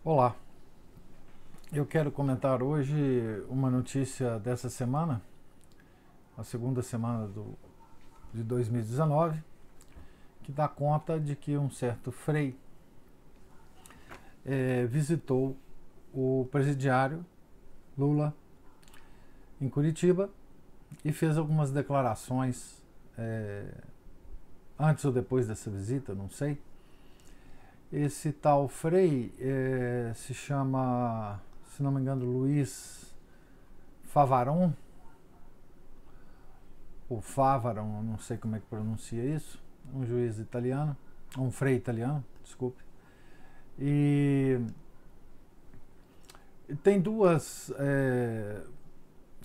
Olá, eu quero comentar hoje uma notícia dessa semana, a segunda semana de 2019, que dá conta de que um certo Frei visitou o presidiário Lula em Curitiba e fez algumas declarações antes ou depois dessa visita, não sei. Esse tal Frei se chama, se não me engano, Luiz Favaron, ou Favaron, não sei como é que pronuncia isso, um juiz italiano, um frei italiano, desculpe. E tem duas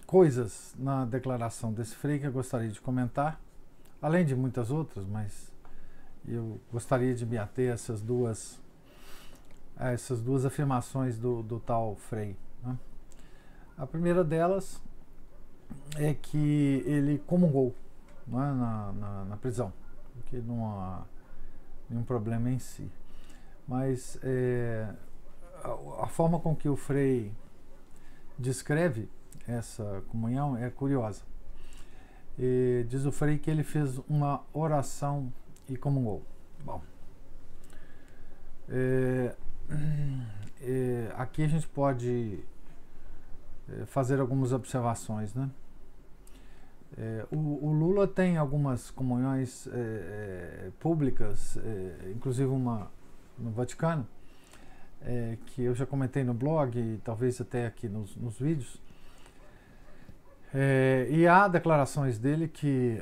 coisas na declaração desse frei que eu gostaria de comentar, além de muitas outras, mas eu gostaria de me ater a essas duas afirmações do tal Frei, né? A primeira delas é que ele comungou, né, na prisão, porque não há nenhum problema em si. Mas a forma com que o Frei descreve essa comunhão é curiosa. Diz o Frei que ele fez uma oração e comungou. Bom, aqui a gente pode fazer algumas observações, né? O Lula tem algumas comunhões públicas, inclusive uma no Vaticano, que eu já comentei no blog e talvez até aqui nos vídeos. E há declarações dele que,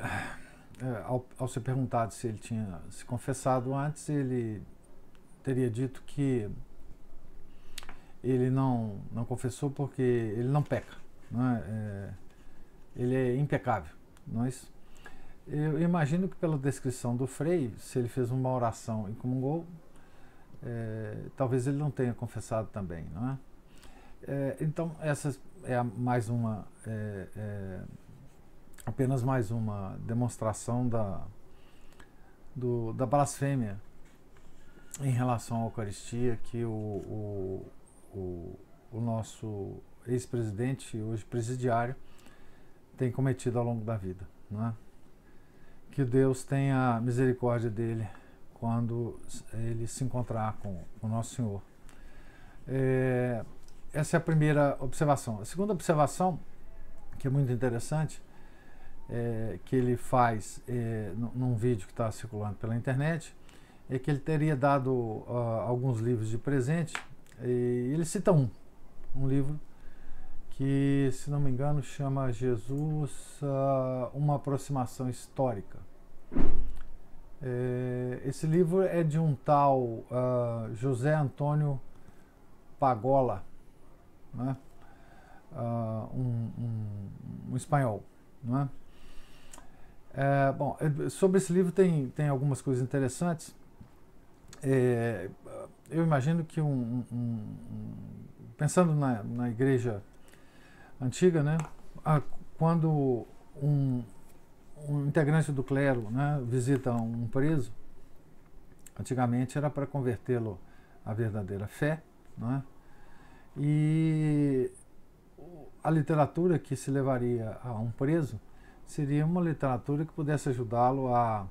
ao ser perguntado se ele tinha se confessado antes, ele teria dito que ele não confessou porque ele não peca, né? Ele é impecável, não é isso? Eu imagino que pela descrição do Frei, se ele fez uma oração e comungou, talvez ele não tenha confessado também, não é? Então essa é apenas mais uma demonstração da blasfêmia em relação à Eucaristia que o nosso ex-presidente, hoje presidiário, tem cometido ao longo da vida, não é? Que Deus tenha misericórdia dele quando ele se encontrar com o Nosso Senhor. Essa é a primeira observação. A segunda observação, que é muito interessante, que ele faz num vídeo que está circulando pela internet, é que ele teria dado alguns livros de presente, e ele cita um livro que, se não me engano, chama Jesus, uma aproximação histórica. Esse livro é de um tal José Antônio Pagola, né? Um espanhol, né? Bom, sobre esse livro tem algumas coisas interessantes. Eu imagino que pensando na igreja antiga, né, quando um integrante do clero, né, visita um preso, antigamente era para convertê-lo à verdadeira fé, né, e a literatura que se levaria a um preso seria uma literatura que pudesse ajudá-lo a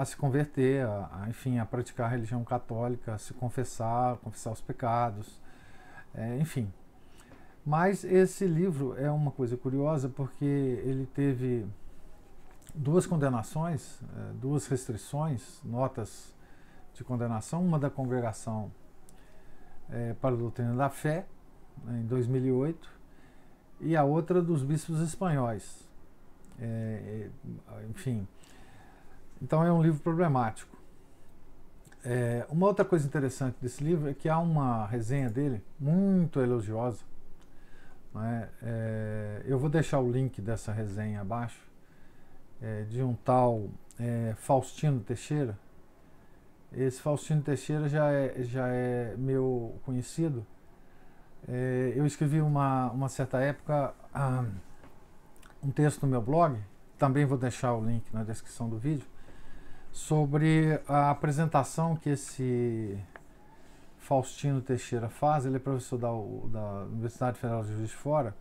se converter, enfim, a praticar a religião católica, a se confessar os pecados, enfim. Mas esse livro é uma coisa curiosa porque ele teve duas condenações, duas restrições, notas de condenação, uma da Congregação para a Doutrina da Fé, em 2008, e a outra dos bispos espanhóis. Enfim, então é um livro problemático. Uma outra coisa interessante desse livro é que há uma resenha dele muito elogiosa. Eu vou deixar o link dessa resenha abaixo, de um tal Faustino Teixeira. Esse Faustino Teixeira já é meu conhecido. Eu escrevi uma certa época um texto no meu blog, também vou deixar o link na descrição do vídeo, sobre a apresentação que esse Faustino Teixeira faz, ele é professor da Universidade Federal de Juiz de Fora,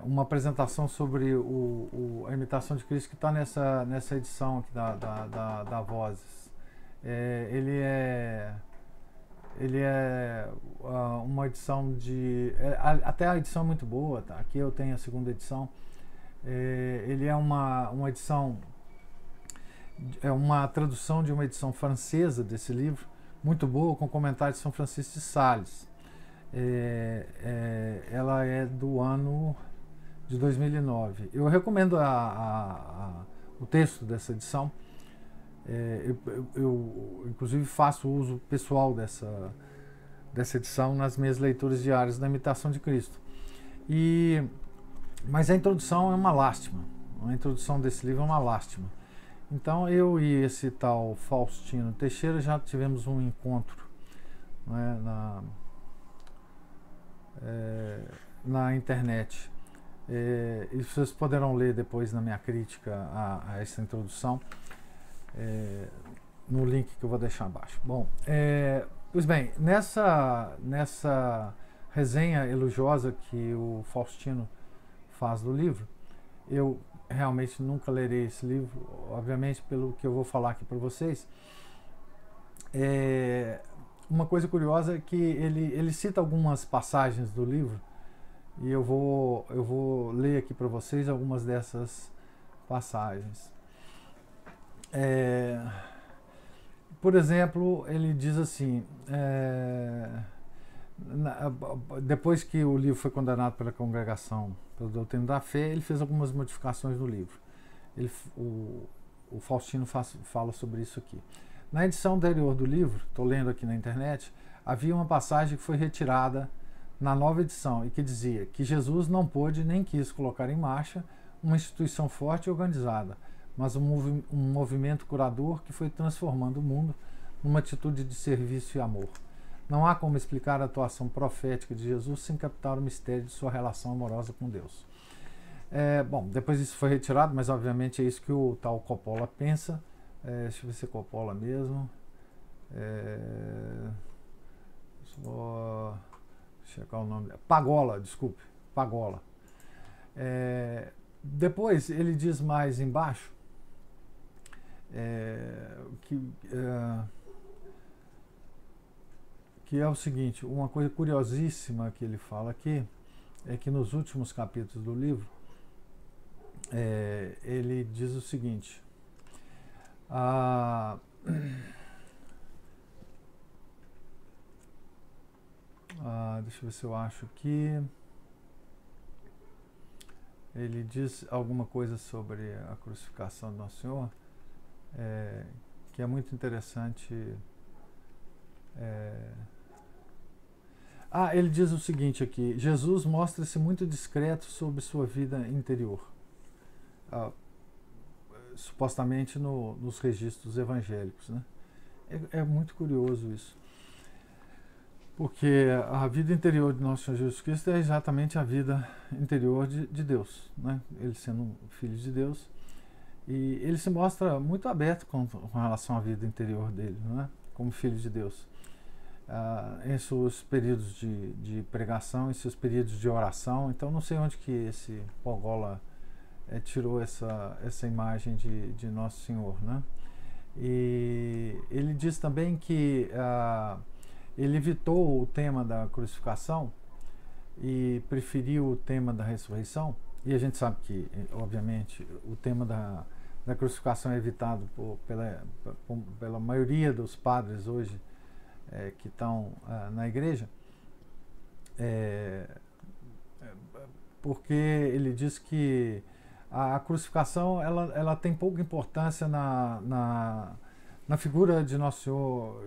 uma apresentação sobre a imitação de Cristo que está nessa edição aqui da Vozes. Ele é uma edição até a edição é muito boa, tá? Aqui eu tenho a segunda edição. Ele é uma edição, é uma tradução de uma edição francesa desse livro, muito boa, com comentários de São Francisco de Sales. Ela é do ano de 2009. Eu recomendo o texto dessa edição. Eu inclusive faço uso pessoal dessa edição nas minhas leituras diárias da Imitação de Cristo. Mas a introdução é uma lástima. A introdução desse livro é uma lástima. Então eu e esse tal Faustino Teixeira já tivemos um encontro, né, na internet. E vocês poderão ler depois na minha crítica a essa introdução, no link que eu vou deixar abaixo. Bom, pois bem, nessa resenha elogiosa que o Faustino faz do livro, eu realmente nunca lerei esse livro, obviamente, pelo que eu vou falar aqui para vocês. Uma coisa curiosa é que ele cita algumas passagens do livro, e eu vou ler aqui para vocês algumas dessas passagens. Por exemplo, ele diz assim, depois que o livro foi condenado pela Congregação pela Doutrina da Fé, ele fez algumas modificações no livro. O Faustino fala sobre isso aqui. Na edição anterior do livro, estou lendo aqui na internet, havia uma passagem que foi retirada na nova edição e que dizia que Jesus não pôde nem quis colocar em marcha uma instituição forte e organizada, mas um movimento curador que foi transformando o mundo numa atitude de serviço e amor. Não há como explicar a atuação profética de Jesus sem captar o mistério de sua relação amorosa com Deus. Bom, depois isso foi retirado, mas obviamente é isso que o tal Coppola pensa. Deixa eu ver se é Coppola mesmo. Só checar o nome. Pagola, desculpe. Pagola. Depois ele diz mais embaixo que é o seguinte, uma coisa curiosíssima que ele fala aqui é que nos últimos capítulos do livro ele diz o seguinte, deixa eu ver se eu acho aqui, ele diz alguma coisa sobre a crucificação do Nosso Senhor, que é muito interessante. Ele diz o seguinte aqui: Jesus mostra-se muito discreto sobre sua vida interior, supostamente nos registros evangélicos, né? É muito curioso isso, porque a vida interior de nosso Senhor Jesus Cristo é exatamente a vida interior de Deus, né? Ele sendo um filho de Deus, e ele se mostra muito aberto com relação à vida interior dele, né? Como filho de Deus. Em seus períodos de pregação, em seus períodos de oração. Então não sei onde que esse Pagola tirou essa imagem de Nosso Senhor, né? E ele diz também que ele evitou o tema da crucificação e preferiu o tema da ressurreição, e a gente sabe que, obviamente, o tema da crucificação é evitado pela maioria dos padres hoje que estão na igreja, porque ele diz que a crucificação ela tem pouca importância na figura de Nosso Senhor,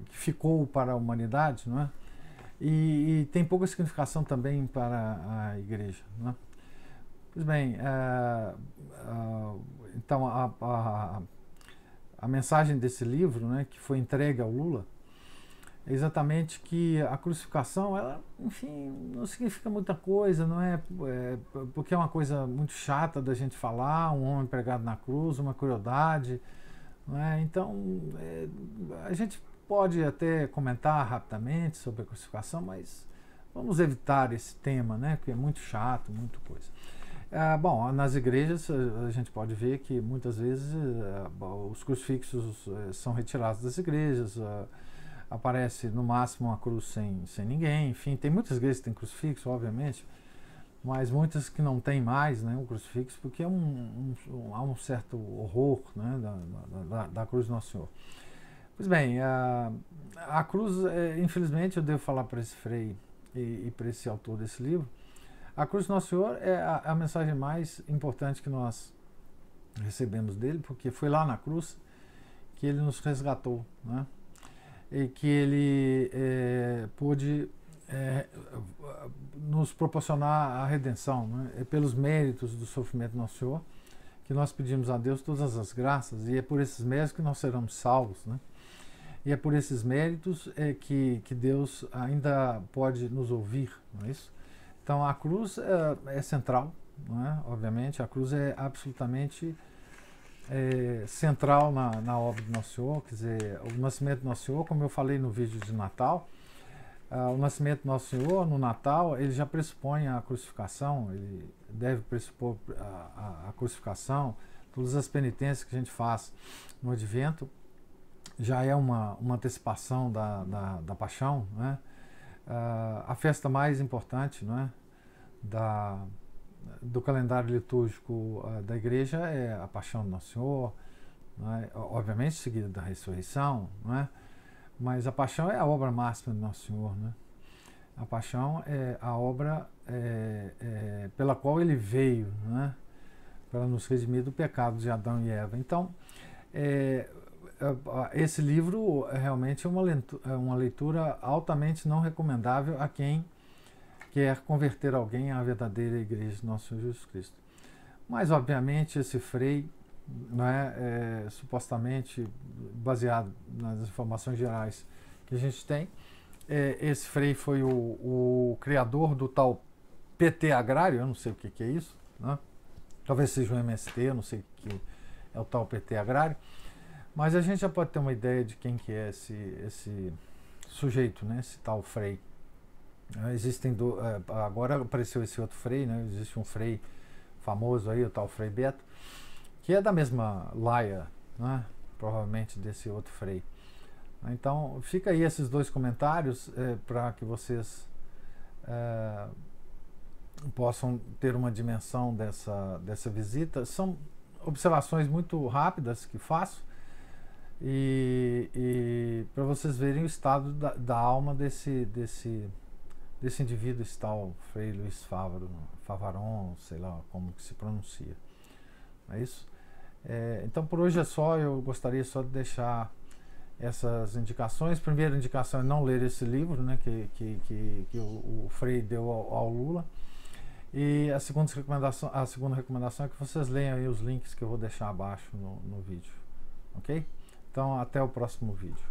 que ficou para a humanidade, não é? E tem pouca significação também para a igreja, não é? Pois bem, então a mensagem desse livro, né, que foi entregue ao Lula, é exatamente que a crucificação, ela, enfim, não significa muita coisa, não é? Porque é uma coisa muito chata da gente falar, um homem pregado na cruz, uma crueldade, não é? Então, a gente pode até comentar rapidamente sobre a crucificação, mas vamos evitar esse tema, né? Porque é muito chato, muita coisa. Bom, nas igrejas a gente pode ver que muitas vezes os crucifixos são retirados das igrejas, aparece no máximo uma cruz sem ninguém, enfim, tem muitas igrejas que têm crucifixo, obviamente, mas muitas que não tem mais, né, um crucifixo, porque há um certo horror, né, da cruz do Nosso Senhor. Pois bem, a cruz, infelizmente, eu devo falar para esse Frei e para esse autor desse livro, a cruz do Nosso Senhor é a mensagem mais importante que nós recebemos dele, porque foi lá na cruz que ele nos resgatou, né? E que ele pôde nos proporcionar a redenção, né? É pelos méritos do sofrimento do Nosso Senhor que nós pedimos a Deus todas as graças, e é por esses méritos que nós seremos salvos, né? E é por esses méritos que Deus ainda pode nos ouvir, não é isso? Então a cruz é central, não é? Obviamente, a cruz é absolutamente central na obra do Nosso Senhor. Quer dizer, o nascimento do Nosso Senhor, como eu falei no vídeo de Natal, o nascimento do Nosso Senhor no Natal, ele já pressupõe a crucificação, ele deve pressupor a crucificação, todas as penitências que a gente faz no Advento, já é uma antecipação da paixão, né? A festa mais importante, né, do calendário litúrgico da igreja é a paixão do Nosso Senhor, né, obviamente seguida da ressurreição, né, mas a paixão é a obra máxima do Nosso Senhor, né? A paixão é a obra pela qual ele veio, né, para nos redimir do pecado de Adão e Eva. Então, esse livro realmente é uma leitura altamente não recomendável a quem quer converter alguém à verdadeira igreja do nosso Senhor Jesus Cristo. Mas, obviamente, esse Frei, né, supostamente baseado nas informações gerais que a gente tem, esse Frei foi o criador do tal PT agrário, eu não sei o que é isso, né? Talvez seja o MST, eu não sei o que é o tal PT agrário. Mas a gente já pode ter uma ideia de quem que é esse sujeito, né? Esse tal Frei. Agora apareceu esse outro Frei, né? Existe um Frei famoso aí, o tal Frei Beto, que é da mesma laia, né? Provavelmente desse outro Frei. Então fica aí esses dois comentários para que vocês possam ter uma dimensão dessa visita. São observações muito rápidas que faço, e para vocês verem o estado da alma desse indivíduo, esse tal Frei Luiz Favaron, sei lá como que se pronuncia. É isso? Então por hoje é só, eu gostaria só de deixar essas indicações. Primeira indicação é não ler esse livro, né, que o Frei deu ao Lula. E a segunda recomendação é que vocês leiam aí os links que eu vou deixar abaixo no vídeo. Ok? Então, até o próximo vídeo.